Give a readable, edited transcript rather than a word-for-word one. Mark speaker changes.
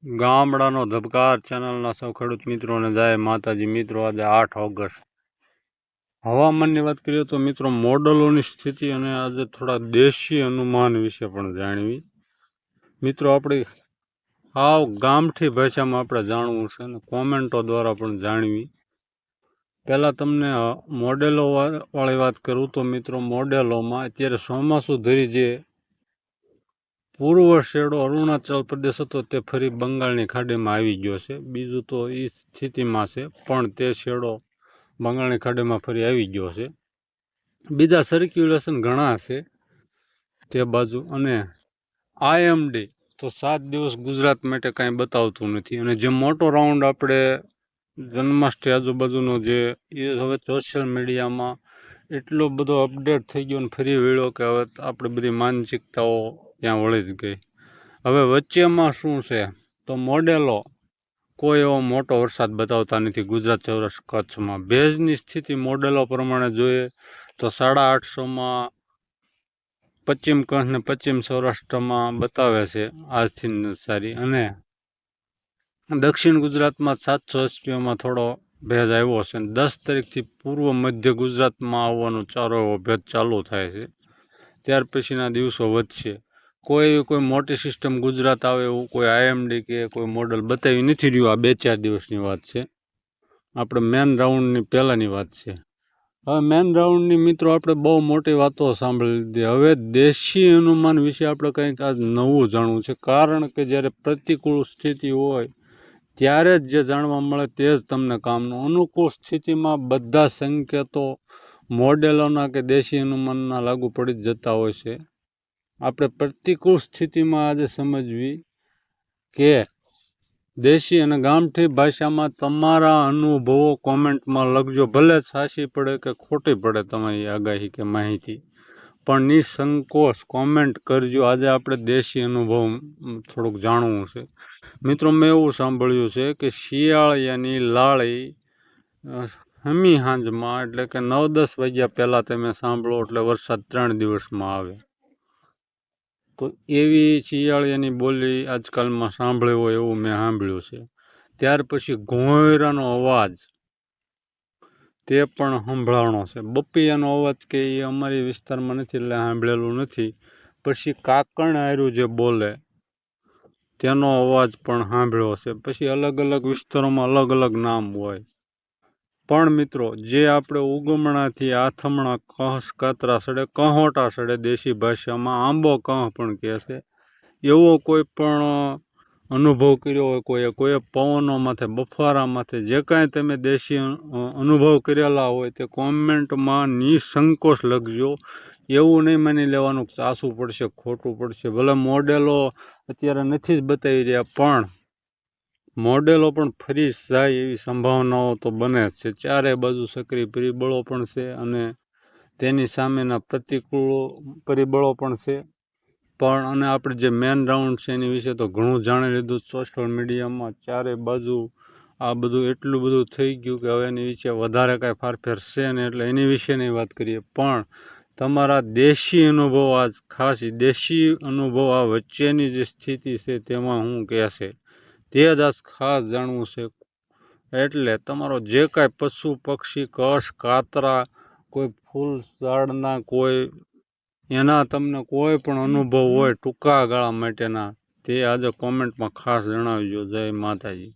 Speaker 1: ગામડાનો ધબકાર ચેનલના સૌ ખેડૂત મિત્રોને જય માતાજી. મિત્રો, આજે 8 ઓગસ્ટ હવામાનની વાત કરીએ તો મિત્રો મોડલોની સ્થિતિ અને આજે થોડા દેશી અનુમાન વિશે પણ જાણવી. મિત્રો, આપણી ગામઠી ભાષામાં આપણે જાણવું છે અને કોમેન્ટો દ્વારા પણ જાણવી. પહેલાં તમને મોડેલો વાળી વાત કરું તો મિત્રો, મોડેલોમાં અત્યારે ચોમાસું ધરી જે પૂર્વ શેડો અરુણાચલ પ્રદેશ હતો તે ફરી બંગાળની ખાડીમાં આવી ગયો છે. બીજું તો એ સ્થિતિમાં છે, પણ તે શેડો બંગાળની ખાડીમાં ફરી આવી ગયો છે. બીજા સર્ક્યુલેશન ઘણા છે તે બાજુ. અને IMD તો 7 દિવસ ગુજરાત માટે કાંઈ બતાવતું નથી. અને જે મોટો રાઉન્ડ આપણે જન્માષ્ટમી આજુબાજુનો જે એ હવે સોશિયલ મીડિયામાં એટલો બધો અપડેટ થઈ ગયો અને ફરી વળ્યો કે હવે આપણી બધી માનસિકતાઓ ત્યાં વળી જ ગઈ. હવે વચ્ચેમાં શું છે તો મોડેલો કોઈ એવો મોટો વરસાદ બતાવતા નથી ગુજરાત સૌરાષ્ટ્ર કચ્છમાં. ભેજની સ્થિતિ મોડેલો પ્રમાણે જોઈએ તો 850માં પશ્ચિમ કચ્છ ને પશ્ચિમ સૌરાષ્ટ્રમાં બતાવે છે આજથી સારી. અને દક્ષિણ ગુજરાતમાં 780માં થોડો ભેજ આવ્યો છે. 10 તારીખથી પૂર્વ મધ્ય ગુજરાતમાં આવવાનો ચારો એવો ભેજ ચાલુ થાય છે. ત્યાર પછીના દિવસો વધશે. કોઈ મોટી સિસ્ટમ ગુજરાત આવે એવું કોઈ IMD કે કોઈ મોડલ બતાવી નથી રહ્યું. આ 2-4 દિવસની વાત છે. આપણે મેન રાઉન્ડની પહેલાંની વાત છે. હવે મેન રાઉન્ડની મિત્રો આપણે બહુ મોટી વાતો સાંભળી લીધી. હવે દેશી અનુમાન વિશે આપણે કંઈક આજ નવું જાણવું છે. કારણ કે જ્યારે પ્રતિકૂળ સ્થિતિ હોય ત્યારે જ જે જાણવા મળે તે જ તમને કામનું. અનુકૂળ સ્થિતિમાં બધા સંકેતો મોડેલોના કે દેશી અનુમાનના લાગુ પડી જ જતા હોય છે. આપણે પ્રતિકૂળ સ્થિતિમાં આજે સમજવી કે દેશી અને ગામઠી ભાષામાં તમારા અનુભવો કોમેન્ટમાં લખજો. ભલે સાચી પડે કે ખોટી પડે તમારી આગાહી કે માહિતી, પણ નિસંકોચ કોમેન્ટ કરજો. આજે આપણે દેશી અનુભવ થોડુંક જાણવું છે. મિત્રો, મેં એવું સાંભળ્યું છે કે શિયાળિયાની લાળી હમી હાંજમાં એટલે કે 9-10 વાગ્યા પહેલાં તમે સાંભળો એટલે વરસાદ 3 દિવસમાં આવે. તો એવી શિયાળિયાની બોલી આજકાલમાં સાંભળી હોય એવું મેં સાંભળ્યું છે. ત્યાર પછી ઘોંયરાનો અવાજ તે પણ સંભળાણો છે. બપિયાનો અવાજ કે એ અમારી વિસ્તારમાં નથી એટલે સાંભળેલું નથી. પછી કાકણ આર્યું જે બોલે તેનો અવાજ પણ સાંભળ્યો છે. પછી અલગ અલગ વિસ્તારોમાં અલગ અલગ નામ હોય. પણ મિત્રો, જે આપણે ઉગમણાથી આથમણા કહસ કાતરા સડે કહોટા સડે દેશી ભાષામાં આંબો કહ પણ કહે છે, એવો કોઈ પણ અનુભવ કર્યો હોય કોઈએ પવનો માથે બફારા માથે જે કાંઈ તમે દેશી અનુભવ કરેલા હોય તે કોમેન્ટમાં નિસંકોચ લખજો. એવું નહીં માની લેવાનું કે સાચું પડશે ખોટું પડશે. ભલે મોડેલો અત્યારે નથી જ બતાવી રહ્યા, પણ મોડેલો પણ ફરી જાય એવી સંભાવનાઓ તો બને જ છે. ચારે બાજુ સક્રિય પરિબળો પણ છે અને તેની સામેના પ્રતિકૂળ પરિબળો પણ છે. પણ અને આપણે જે મેન રાઉન્ડ છે એની વિશે તો ઘણું જાણી લીધું સોશિયલ મીડિયામાં. ચારે બાજુ આ બધું એટલું બધું થઈ ગયું કે હવે એની વિશે વધારે કાંઈ ફારફેર છે ને એટલે એની વિશેની વાત કરીએ. પણ તમારા દેશી અનુભવ આજ ખાસ દેશી અનુભવ આ વચ્ચેની જે સ્થિતિ છે તેમાં શું કહેશે તે જ આજ ખાસ જાણવું છે. એટલે તમારો જે કાંઈ પશુ પક્ષી કશ કાતરા કોઈ ફૂલ ઝાડના કોઈ એના તમને કોઈ પણ અનુભવ હોય ટૂંકા ગાળા માટેના તે આજે કોમેન્ટમાં ખાસ જણાવજો. જય માતાજી.